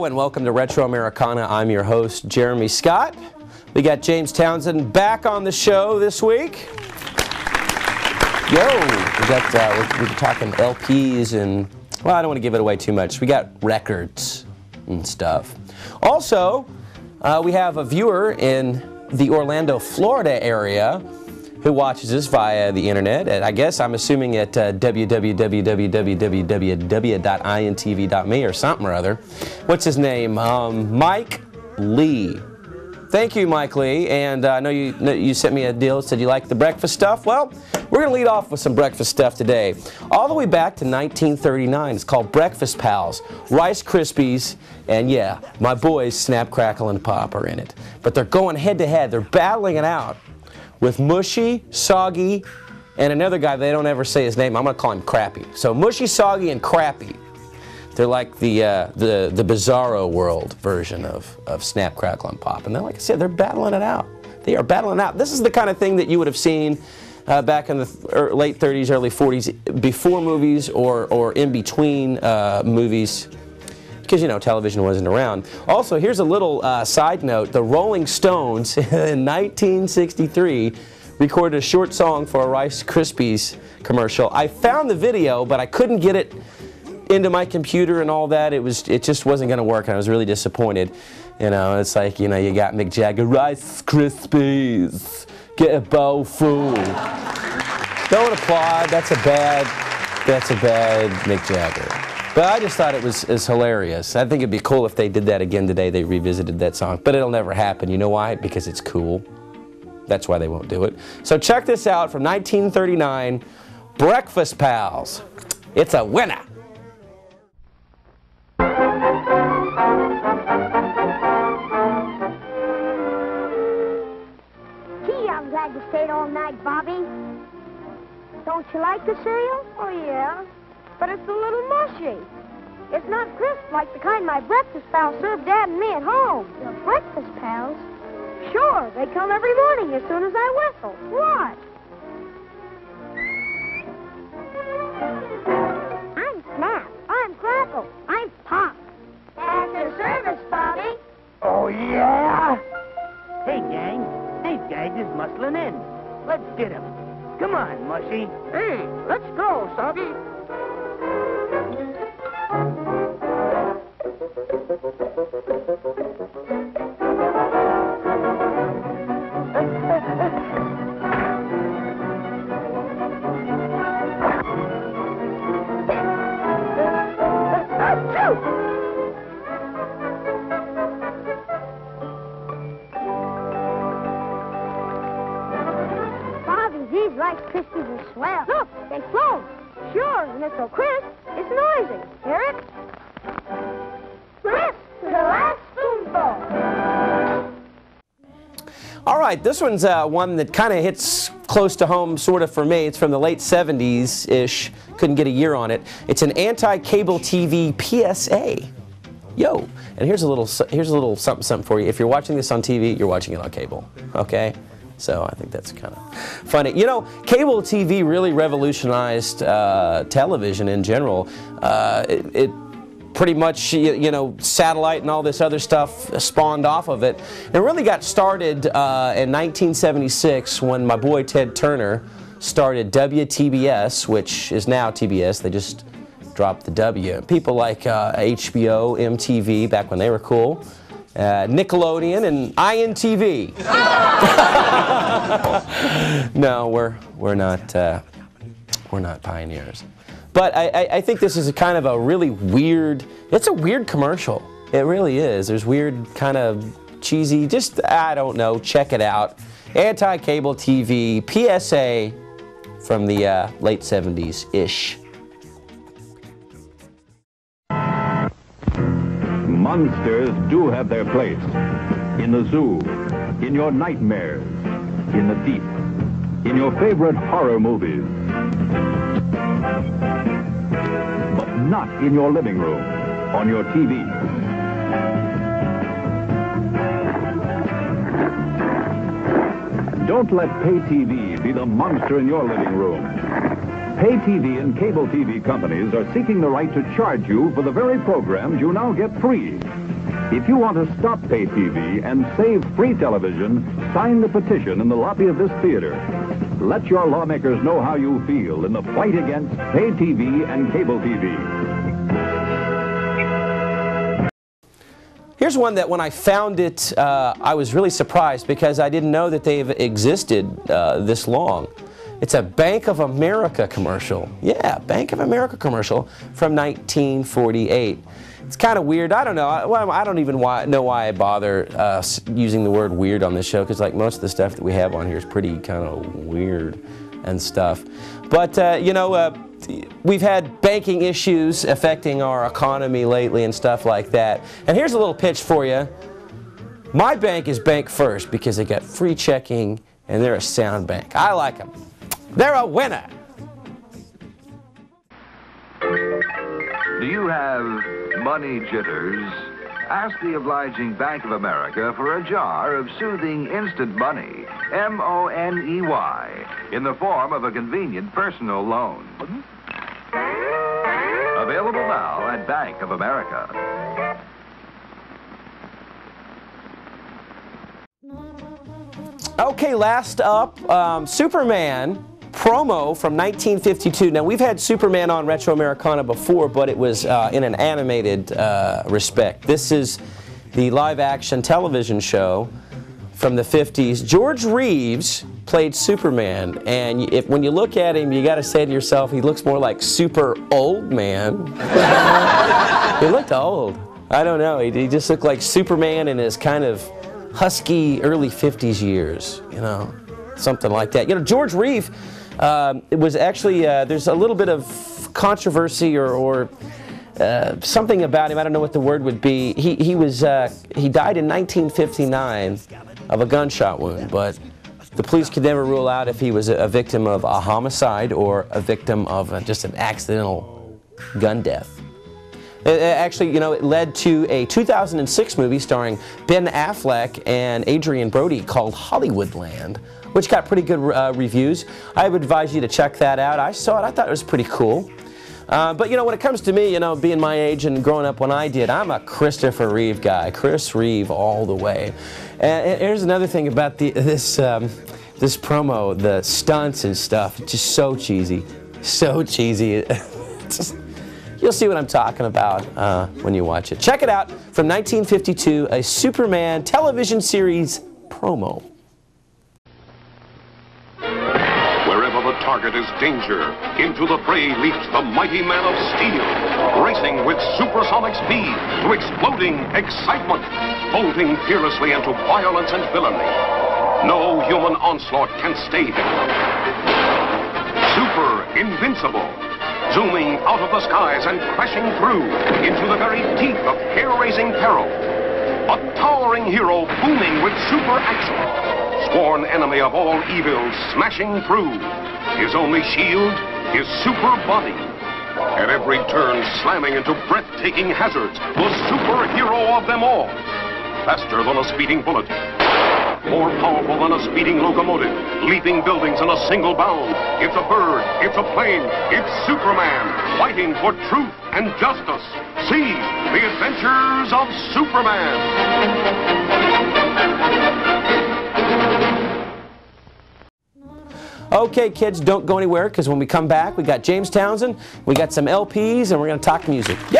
Hello and welcome to Retro Americana. I'm your host, Jeremy Scott. We got James Townsend back on the show this week. Yo, we're talking LPs and, well, I don't want to give it away too much. We got records and stuff. Also, we have a viewer in the Orlando, Florida area who watches us via the internet, and I guess I'm assuming at www.intv.me or something or other. What's his name? Mike Lee. Thank you, Mike Lee. And I know you sent me a deal, said you like the breakfast stuff. Well, we're going to lead off with some breakfast stuff today. All the way back to 1939. It's called Breakfast Pals, Rice Krispies, and yeah, my boys Snap, Crackle, and Pop are in it. But they're going head to head. They're battling it out with Mushy, Soggy, and another guy, they don't ever say his name. I'm going to call him Crappy. So Mushy, Soggy, and Crappy. They're like the Bizarro World version of Snap, Crackle, and Pop. And then, like I said, they're battling it out. They are battling it out. This is the kind of thing that you would have seen back in the late 30s, early 40s, before movies or in between movies, because, you know, television wasn't around. Also, here's a little side note. The Rolling Stones in 1963 recorded a short song for a Rice Krispies commercial. I found the video, but I couldn't get it into my computer and all that. It just wasn't going to work, and I was really disappointed. You know, it's like, you know, you got Mick Jagger, Rice Krispies, get a bowl full. Don't applaud. That's a bad Mick Jagger. But I just thought it was hilarious. I think it'd be cool if they did that again today. They revisited that song. But it'll never happen. You know why? Because it's cool. That's why they won't do it. So check this out from 1939, Breakfast Pals. It's a winner. Gee, I'm glad you stayed all night, Bobby. Don't you like the cereal? Oh, yeah. But it's a little mushy. It's not crisp like the kind my breakfast pals serve Dad and me at home. Your breakfast pals? Sure, they come every morning as soon as I whistle. What? I'm Snap. I'm Crackle. I'm Pop. At your service, Bobby. Oh, yeah? Hey, gang. These guys is muscling in. Let's get them. Come on, Mushy. Hey, let's go, Soggy. Bobby, these Rice Krispies are swell. Look, they float. Sure, and they're so crisp, it's noisy. Hear it? Crisp to the last spoonful. All right, this one's one that kind of hits close to home, sort of, for me. It's from the late 70s-ish. Couldn't get a year on it. It's an anti-cable TV PSA. Yo, and here's a little something for you. If you're watching this on TV, you're watching it on cable. Okay? So I think that's kind of funny. You know, cable TV really revolutionized television in general. It pretty much, you know, satellite and all this other stuff spawned off of it. It really got started in 1976 when my boy Ted Turner started WTBS, which is now TBS. They just dropped the W. People like HBO, MTV, back when they were cool. Nickelodeon and INTV. No, we're not pioneers. But I think this is a kind of a really weird. It's a weird commercial. It really is. There's weird, kind of cheesy. Just I don't know. Check it out. Anti-cable TV PSA from the late 70s-ish. Monsters do have their place. In the zoo, in your nightmares, in the deep, in your favorite horror movies. But not in your living room, on your TV. Don't let pay TV be the monster in your living room. Pay TV and cable TV companies are seeking the right to charge you for the very programs you now get free. If you want to stop pay TV and save free television, sign the petition in the lobby of this theater. Let your lawmakers know how you feel in the fight against pay TV and cable TV. Here's one that when I found it, I was really surprised because I didn't know that they've existed this long. It's a Bank of America commercial. Yeah, Bank of America commercial from 1948. It's kind of weird. I don't know. Well, I don't even know why I bother using the word weird on this show, because like most of the stuff that we have on here is pretty kind of weird and stuff. But, you know, we've had banking issues affecting our economy lately and stuff like that. And here's a little pitch for you. My bank is Bank First because they got free checking and they're a sound bank. I like them. They're a winner. Do you have money jitters? Ask the obliging Bank of America for a jar of soothing instant money, M-O-N-E-Y, in the form of a convenient personal loan. Available now at Bank of America. Okay, last up, Superman promo from 1952. Now, we've had Superman on Retro Americana before, but it was in an animated respect. This is the live-action television show from the 50s. George Reeves played Superman, and when you look at him, you got to say to yourself, he looks more like Super Old Man. He looked old. I don't know. He just looked like Superman in his kind of husky early 50s years, you know, something like that. You know, George Reeves, it was actually, there's a little bit of controversy or something about him. I don't know what the word would be. He died in 1959 of a gunshot wound, but the police could never rule out if he was a victim of a homicide or a victim of just an accidental gun death. Actually, you know, it led to a 2006 movie starring Ben Affleck and Adrian Brody called Hollywoodland, which got pretty good reviews. I would advise you to check that out. I saw it. I thought it was pretty cool. But, you know, when it comes to me, you know, being my age and growing up when I did, I'm a Christopher Reeve guy. Chris Reeve all the way. And here's another thing about this promo, the stunts and stuff. It's just so cheesy. So cheesy. You'll see what I'm talking about when you watch it. Check it out from 1952, a Superman television series promo. Wherever the target is danger, into the fray leaps the mighty Man of Steel, racing with supersonic speed to exploding excitement, bolting fearlessly into violence and villainy. No human onslaught can stay him. Super invincible, zooming out of the skies and crashing through into the very teeth of hair-raising peril. A towering hero booming with super action. Sworn enemy of all evil smashing through. His only shield, his super body. At every turn slamming into breathtaking hazards, the superhero of them all. Faster than a speeding bullet. More powerful than a speeding locomotive, leaping buildings in a single bound. It's a bird, it's a plane, it's Superman, fighting for truth and justice. See the adventures of Superman. Okay, kids, don't go anywhere, because when we come back, we got James Townsend, we got some LPs, and we're going to talk music. Yo!